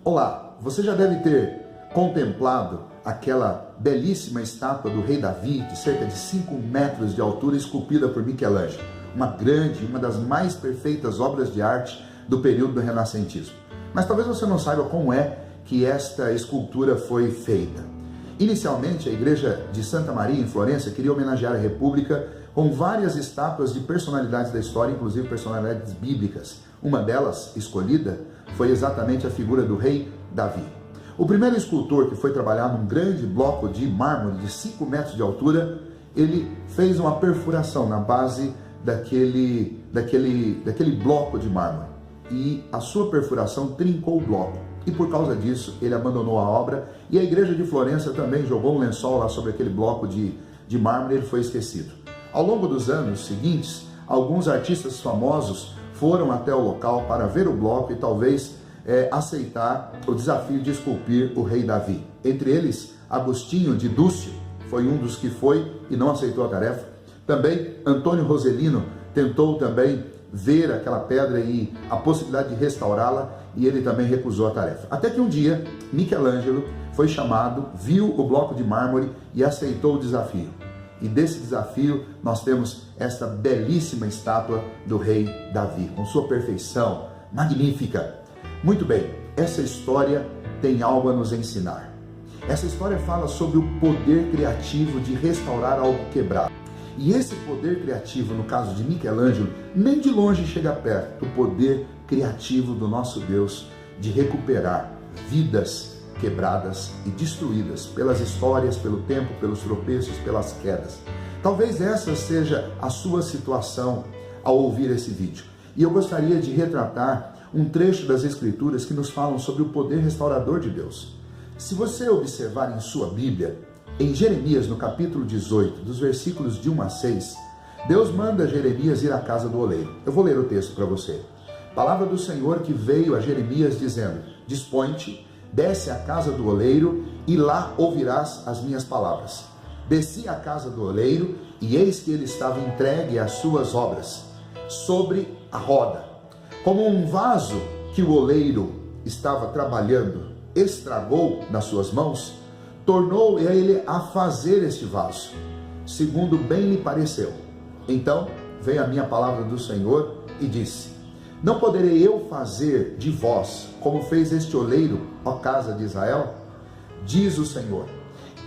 Olá, você já deve ter contemplado aquela belíssima estátua do rei Davi, de cerca de 5 metros de altura, esculpida por Michelangelo. Uma das mais perfeitas obras de arte do período do renascentismo. Mas talvez você não saiba como é que esta escultura foi feita. Inicialmente, a igreja de Santa Maria, em Florença, queria homenagear a República com várias estátuas de personalidades da história, inclusive personalidades bíblicas. Uma delas, escolhida, foi exatamente a figura do rei Davi. O primeiro escultor que foi trabalhar num grande bloco de mármore de 5 metros de altura, ele fez uma perfuração na base daquele bloco de mármore. E a sua perfuração trincou o bloco. E por causa disso, ele abandonou a obra. E a igreja de Florença também jogou um lençol lá sobre aquele bloco de mármore e ele foi esquecido. Ao longo dos anos seguintes, alguns artistas famosos foram até o local para ver o bloco e talvez aceitar o desafio de esculpir o rei Davi. Entre eles, Agostinho de Dúcio foi um dos que foi e não aceitou a tarefa. Também Antônio Roselino tentou também ver aquela pedra e a possibilidade de restaurá-la, e ele também recusou a tarefa. Até que um dia, Michelangelo foi chamado, viu o bloco de mármore e aceitou o desafio. E desse desafio nós temos esta belíssima estátua do rei Davi, com sua perfeição magnífica. Muito bem, essa história tem algo a nos ensinar. Essa história fala sobre o poder criativo de restaurar algo quebrado. E esse poder criativo, no caso de Michelangelo, nem de longe chega perto do poder criativo do nosso Deus de recuperar vidas quebradas e destruídas pelas histórias, pelo tempo, pelos tropeços, pelas quedas. Talvez essa seja a sua situação ao ouvir esse vídeo. E eu gostaria de retratar um trecho das Escrituras que nos falam sobre o poder restaurador de Deus. Se você observar em sua Bíblia, em Jeremias, no capítulo 18, dos versículos de 1 a 6, Deus manda Jeremias ir à casa do oleiro. Eu vou ler o texto para você. Palavra do Senhor que veio a Jeremias dizendo: dispõe-te, desce à casa do oleiro e lá ouvirás as minhas palavras. Desci à casa do oleiro e eis que ele estava entregue às suas obras, sobre a roda. Como um vaso que o oleiro estava trabalhando estragou nas suas mãos, tornou ele a fazer este vaso, segundo bem lhe pareceu. Então veio a minha palavra do Senhor e disse: não poderei eu fazer de vós como fez este oleiro, ó casa de Israel? Diz o Senhor: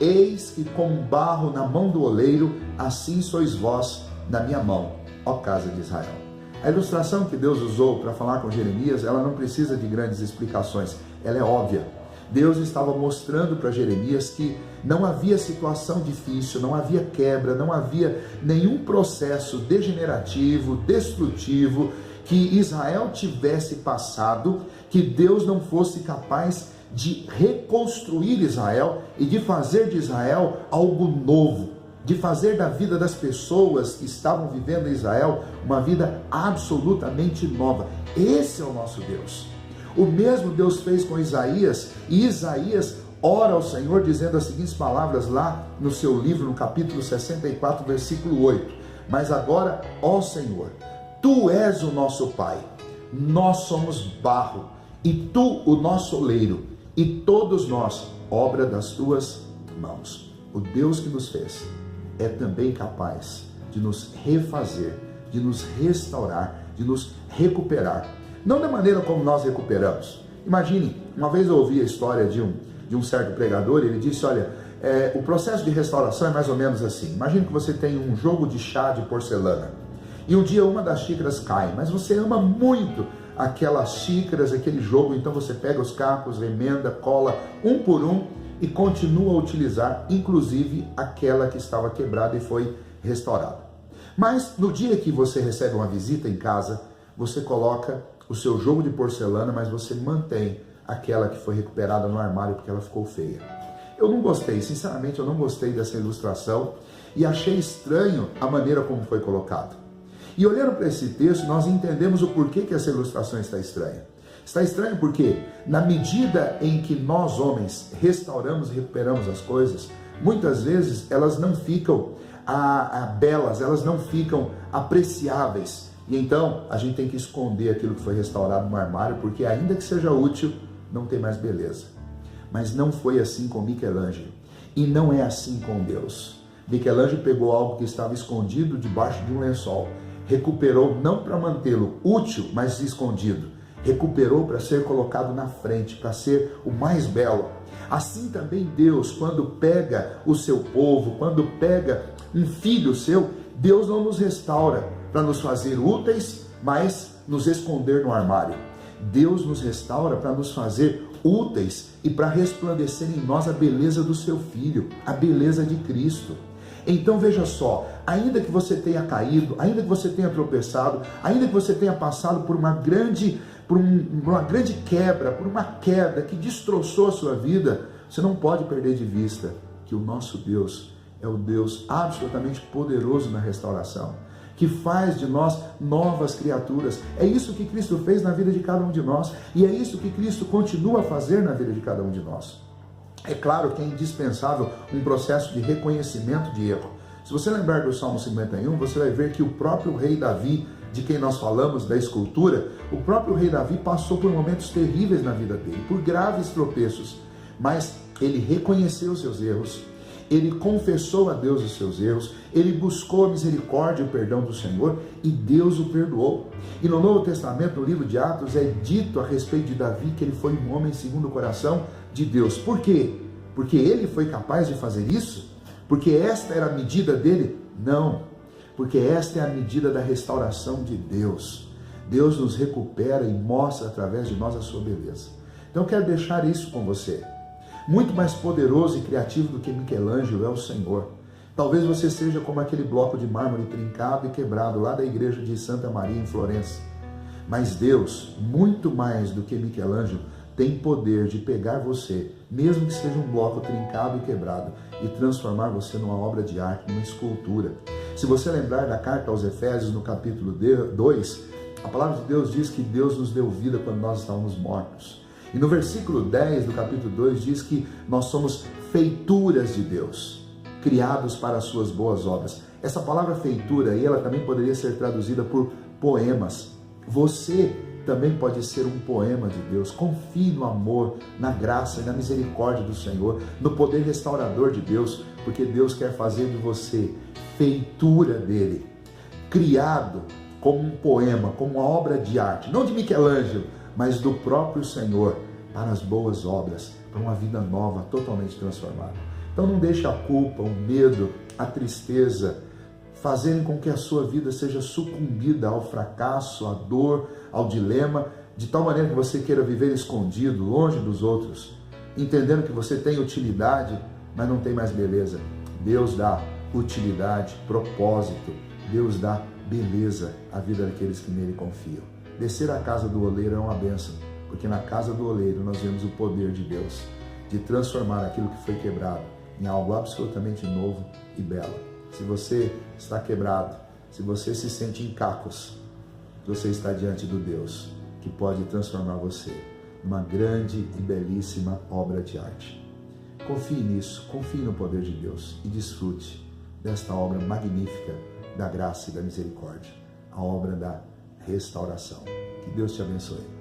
eis que como barro na mão do oleiro, assim sois vós na minha mão, ó casa de Israel. A ilustração que Deus usou para falar com Jeremias, ela não precisa de grandes explicações, ela é óbvia. Deus estava mostrando para Jeremias que não havia situação difícil, não havia quebra, não havia nenhum processo degenerativo, destrutivo que Israel tivesse passado, que Deus não fosse capaz de reconstruir Israel e de fazer de Israel algo novo, de fazer da vida das pessoas que estavam vivendo em Israel uma vida absolutamente nova. Esse é o nosso Deus. O mesmo Deus fez com Isaías, e Isaías ora ao Senhor dizendo as seguintes palavras lá no seu livro, no capítulo 64, versículo 8. Mas agora, ó Senhor, Tu és o nosso Pai, nós somos barro, e Tu o nosso oleiro, e todos nós, obra das Tuas mãos. O Deus que nos fez é também capaz de nos refazer, de nos restaurar, de nos recuperar. Não da maneira como nós recuperamos. Imagine, uma vez eu ouvi a história de um certo pregador, ele disse: olha, o processo de restauração é mais ou menos assim. Imagine que você tem um jogo de chá de porcelana, e um dia uma das xícaras cai, mas você ama muito aquelas xícaras, aquele jogo, então você pega os cacos, remenda, cola um por um e continua a utilizar, inclusive aquela que estava quebrada e foi restaurada. Mas no dia que você recebe uma visita em casa, você coloca o seu jogo de porcelana, mas você mantém aquela que foi recuperada no armário porque ela ficou feia. Eu não gostei, sinceramente eu não gostei dessa ilustração e achei estranho a maneira como foi colocado. E olhando para esse texto, nós entendemos o porquê que essa ilustração está estranha. Está estranho porque, na medida em que nós homens restauramos e recuperamos as coisas, muitas vezes elas não ficam belas, elas não ficam apreciáveis. E então a gente tem que esconder aquilo que foi restaurado no armário, porque ainda que seja útil, não tem mais beleza. Mas não foi assim com Michelangelo. E não é assim com Deus. Michelangelo pegou algo que estava escondido debaixo de um lençol, recuperou não para mantê-lo útil, mas escondido. Recuperou para ser colocado na frente, para ser o mais belo. Assim também Deus, quando pega o seu povo, quando pega um filho seu, Deus não nos restaura para nos fazer úteis, mas nos esconder no armário. Deus nos restaura para nos fazer úteis e para resplandecer em nós a beleza do seu Filho, a beleza de Cristo. Então veja só, ainda que você tenha caído, ainda que você tenha tropeçado, ainda que você tenha passado por uma grande quebra, por uma queda que destroçou a sua vida, você não pode perder de vista que o nosso Deus é o Deus absolutamente poderoso na restauração, que faz de nós novas criaturas. É isso que Cristo fez na vida de cada um de nós, e é isso que Cristo continua a fazer na vida de cada um de nós. É claro que é indispensável um processo de reconhecimento de erro. Se você lembrar do Salmo 51, você vai ver que o próprio rei Davi, de quem nós falamos da escultura, o próprio rei Davi passou por momentos terríveis na vida dele, por graves tropeços, mas ele reconheceu os seus erros, ele confessou a Deus os seus erros, ele buscou a misericórdia e o perdão do Senhor, e Deus o perdoou. E no Novo Testamento, no livro de Atos, é dito a respeito de Davi que ele foi um homem segundo o coração de Deus. Por quê? Porque ele foi capaz de fazer isso? Porque esta era a medida dele? Não, porque esta é a medida da restauração de Deus. Deus nos recupera e mostra através de nós a sua beleza. Então eu quero deixar isso com você. Muito mais poderoso e criativo do que Michelangelo é o Senhor. Talvez você seja como aquele bloco de mármore trincado e quebrado lá da igreja de Santa Maria em Florença. Mas Deus, muito mais do que Michelangelo, tem poder de pegar você, mesmo que seja um bloco trincado e quebrado, e transformar você numa obra de arte, numa escultura. Se você lembrar da carta aos Efésios, no capítulo 2, a palavra de Deus diz que Deus nos deu vida quando nós estávamos mortos. E no versículo 10 do capítulo 2 diz que nós somos feituras de Deus, criados para as suas boas obras. Essa palavra feitura aí, ela também poderia ser traduzida por poemas. Você também pode ser um poema de Deus. Confie no amor, na graça e na misericórdia do Senhor, no poder restaurador de Deus, porque Deus quer fazer de você feitura dele, criado como um poema, como uma obra de arte, não de Michelangelo, mas do próprio Senhor, para as boas obras, para uma vida nova, totalmente transformada. Então não deixe a culpa, o medo, a tristeza fazerem com que a sua vida seja sucumbida ao fracasso, à dor, ao dilema, de tal maneira que você queira viver escondido, longe dos outros, entendendo que você tem utilidade, mas não tem mais beleza. Deus dá utilidade, propósito, Deus dá beleza à vida daqueles que nele confiam. Descer à casa do oleiro é uma bênção, porque na casa do oleiro nós vemos o poder de Deus, de transformar aquilo que foi quebrado em algo absolutamente novo e belo. Se você está quebrado, se você se sente em cacos, você está diante do Deus que pode transformar você numa grande e belíssima obra de arte. Confie nisso, confie no poder de Deus e desfrute desta obra magnífica da graça e da misericórdia, a obra da restauração. Que Deus te abençoe.